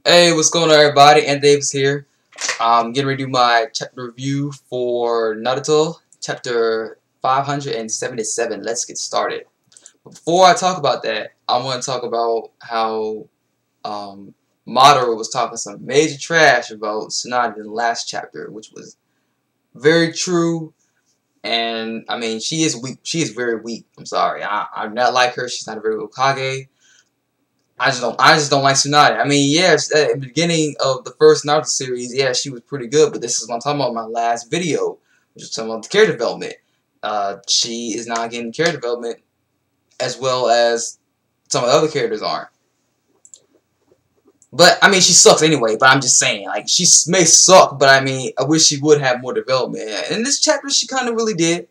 Hey, what's going on, everybody? And Davis here. I'm getting ready to do my chapter review for Naruto, chapter 577. Let's get started. Before I talk about that, I want to talk about how Madara was talking some major trash about Tsunade in the last chapter, which was very true. And I mean, she is weak. She is very weak. I'm sorry. I'm not like her. She's not a very good Hokage. I just don't like Tsunade. I mean, yes, at the beginning of the first Naruto series, yeah, she was pretty good, but this is what I'm talking about in my last video, which is talking about the character development. She is not getting character development as well as some of the other characters aren't. But, I mean, she sucks anyway, but I'm just saying, like, she may suck, but I mean, I wish she would have more development. In this chapter, she kind of really did.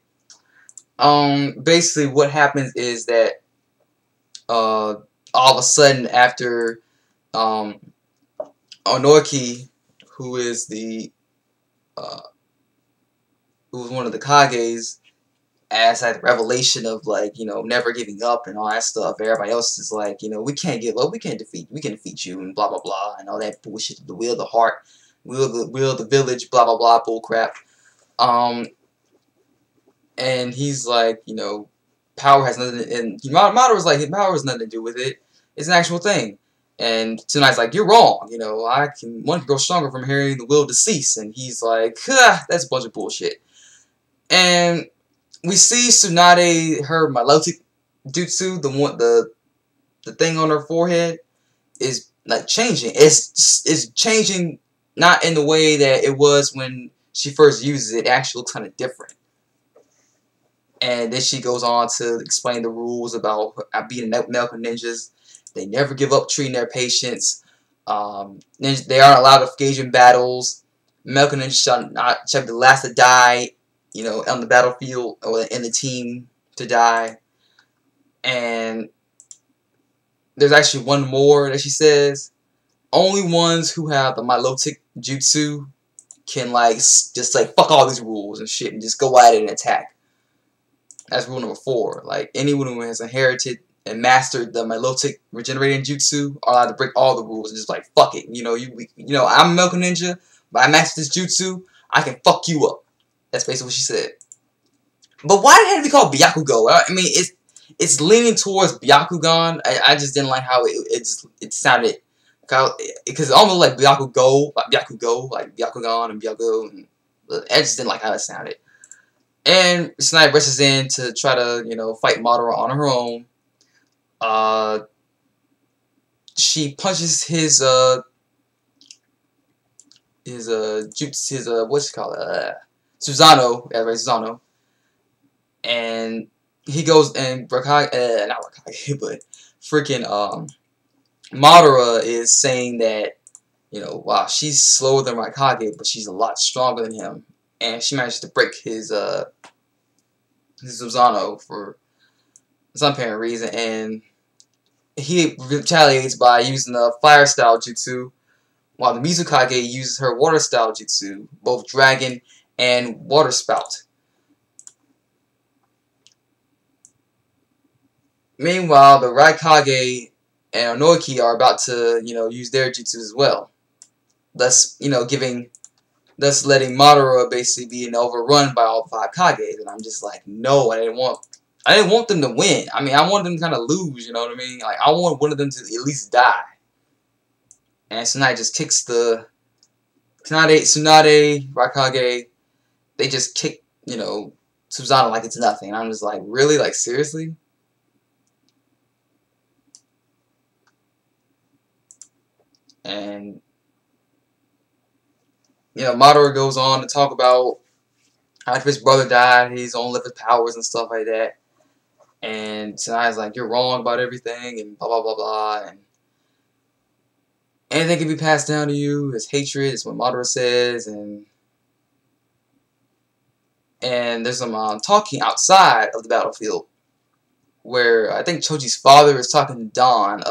Basically, what happens is that, all of a sudden, after Onoki, who is the who was one of the Kages, as like the revelation of, like, you know, never giving up and all that stuff. Everybody else is like, you know, we can't give up, we can defeat you, and blah blah blah, and all that bullshit. The will of the heart, will of the village, blah blah blah, bull crap. And he's like, you know, power has nothing, and Madara was like, power has nothing to do with it. It's an actual thing. And Tsunai's like, you're wrong. You know, one can grow stronger from hearing the will to cease. And he's like, that's a bunch of bullshit. And we see Tsunade, her Milotic Jutsu, the thing on her forehead, is like changing. It's changing, not in the way that it was when she first uses it. It actually looks kind of different. And then she goes on to explain the rules about beating medical ninjas. They never give up treating their patients. They aren't allowed to engage in battles. Medical ninjas shall be the last to die, you know, on the battlefield or in the team to die. And there's actually one more that she says. Only ones who have the Milotic Jutsu can, like, just like fuck all these rules and shit and just go at it and attack. That's rule number 4. Like, anyone who has inherited and mastered the Milotic regenerating jutsu are allowed to break all the rules and just like fuck it. You know, I'm a medical ninja, but I mastered this jutsu. I can fuck you up. That's basically what she said. But why did it have to be called Byakugo? I mean, it's leaning towards Byakugan. I just didn't like how it sounded, because it almost like Byakugo, like Byakugan and Byakugo. And I just didn't like how it sounded. And Tsunade rushes in to try to, you know, fight Madara on her own. She punches his what's it called? Susanoo, yeah, right, Susanoo. And he goes and not Raikage, but freaking Madara is saying that, you know, wow, she's slower than Raikage, but she's a lot stronger than him. And she managed to break his Susanoo for some apparent reason, and he retaliates by using the fire style jutsu, while the Mizukage uses her water style jutsu, both dragon and water spout. Meanwhile, the Raikage and Onoki are about to, you know, use their jutsu as well, thus, you know, thus letting Madara basically be overrun by all 5 Kages. And I'm just like, no, I didn't want them to win. I mean, I wanted them to kind of lose, you know what I mean? Like, I want one of them to at least die. And Tsunade just kicks the Tsunade, Raikage, they just kick, you know, Susanoo like it's nothing. And I'm just like, really? Like, seriously? And, you know, Madara goes on to talk about how if his brother died, he's gonna live his powers and stuff like that. And Tsunade's like, you're wrong about everything, and blah blah blah blah, and anything can be passed down to you. It's hatred, is what Madara says, and there's some talking outside of the battlefield, where I think Choji's father is talking to Don,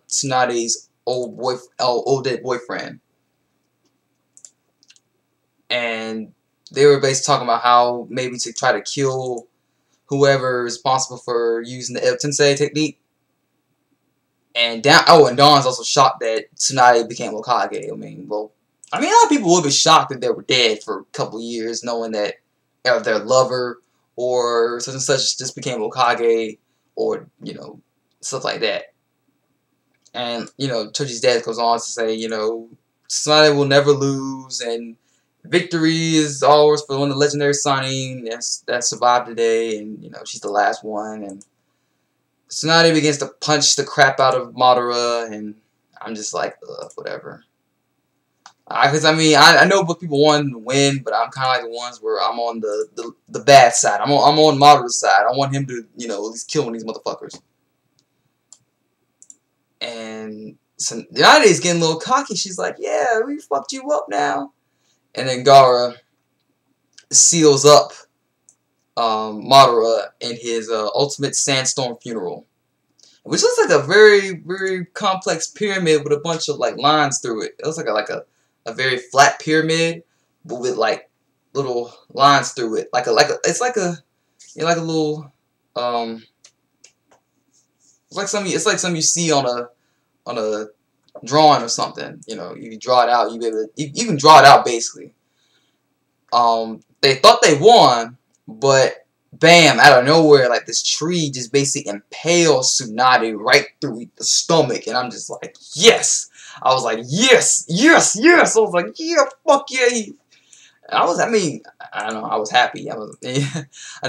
Tsunade's old dead boyfriend. And they were basically talking about how maybe to try to kill whoever is responsible for using the El Tensei technique. And Dawn's also shocked that Tsunade became Hokage. I mean, well, I mean, a lot of people would be shocked that they were dead for a couple years, knowing that their lover or such and such just became Hokage, or stuff like that. And Choji's dad goes on to say, Tsunade will never lose, and victory is always for one of the legendary Sannin that survived today, and she's the last one. And Tsunade begins to punch the crap out of Madara, and I'm just like, ugh, whatever. Because I know what people want him to win, but I'm kind of like the ones where I'm on the bad side. I'm on Madara's side. I want him to at least kill one of these motherfuckers. And so Tsunade's getting a little cocky. She's like, yeah, we fucked you up now. And then Gaara seals up Madara in his ultimate sandstorm funeral, which looks like a very, very complex pyramid with a bunch of like lines through it. It looks like a very flat pyramid, but with like little lines through it. It's like a little it's like something you see on a drawing or something. You draw it out. You can draw it out basically. They thought they won, but bam, out of nowhere, like this tree just basically impales Tsunade right through the stomach, and I'm just like, yes. I was like, yes, yes, yes. I was like, yeah, fuck yeah. I don't know, I was happy. I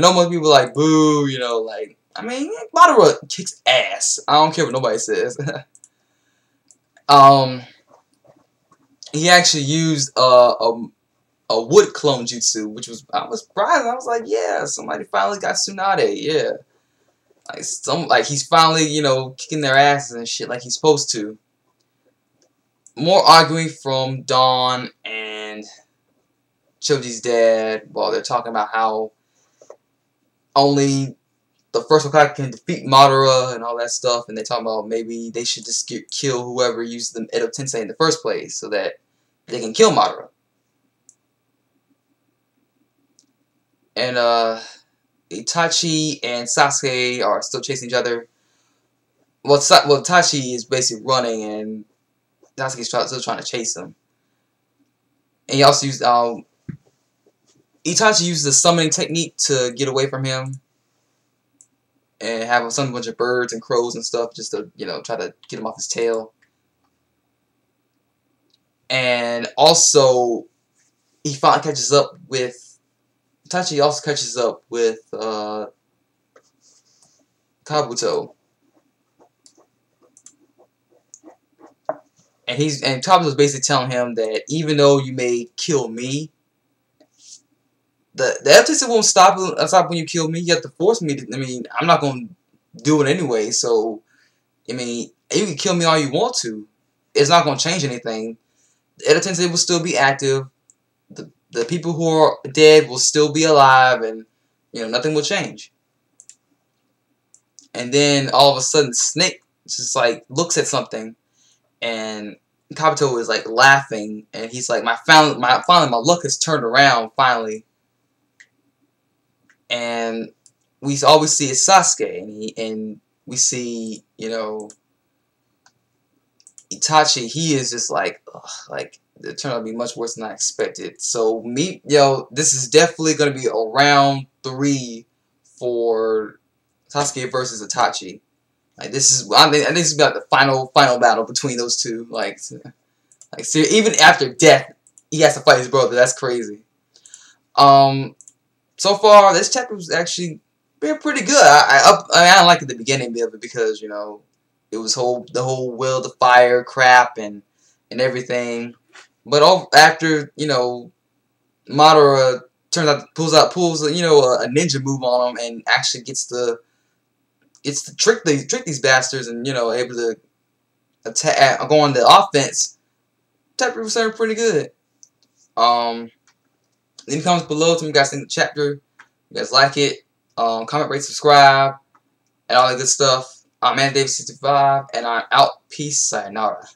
know most people are like, boo, like, Madara kicks ass. I don't care what nobody says. He actually used a wood clone jutsu, which I was surprised. I was like, yeah, somebody finally got Tsunade, yeah. He's finally, kicking their asses and shit like he's supposed to. More arguing from Dawn and Choji's dad while they're talking about how only the first Hokage can defeat Madara and all that stuff, and they're talking about maybe they should just kill whoever used the Edo Tensei in the first place so that they can kill Madara. And Itachi and Sasuke are still chasing each other. Well, Itachi is basically running, and Sasuke's still trying to chase him. And he also used Itachi uses the summoning technique to get away from him, and have a bunch of birds and crows and stuff just to try to get him off his tail. And also, he finally catches up with. Itachi also catches up with Kabuto, and Kabuto's basically telling him that even though you may kill me, the FTC won't stop when you kill me. You have to force me to. I'm not gonna do it anyway. So, you can kill me all you want to. It's not gonna change anything. The Edo Tensei will still be active. The people who are dead will still be alive, and nothing will change. And then all of a sudden, Snake just like looks at something, and Kabuto is like laughing, and he's like, finally my luck has turned around finally. And we always see is Sasuke, and we see Itachi. He is just like, ugh, like. It turned out to be much worse than I expected. So this is definitely gonna be a round 3 for Sasuke versus Itachi. Like I think this is about the final battle between those two. Like even after death, he has to fight his brother. That's crazy. So far this chapter was actually been pretty good. I didn't like the beginning of it because it was the whole will to fire crap and everything. But after Madara pulls a ninja move on him and actually gets to trick these bastards and able to attack, go on the offense. Chapter was sounding pretty good. Leave the comments below. Tell me you guys think of the chapter. You guys like it? Comment, rate, subscribe, and all that good stuff. I'm Man David 65, and I'm out. Peace, sayonara.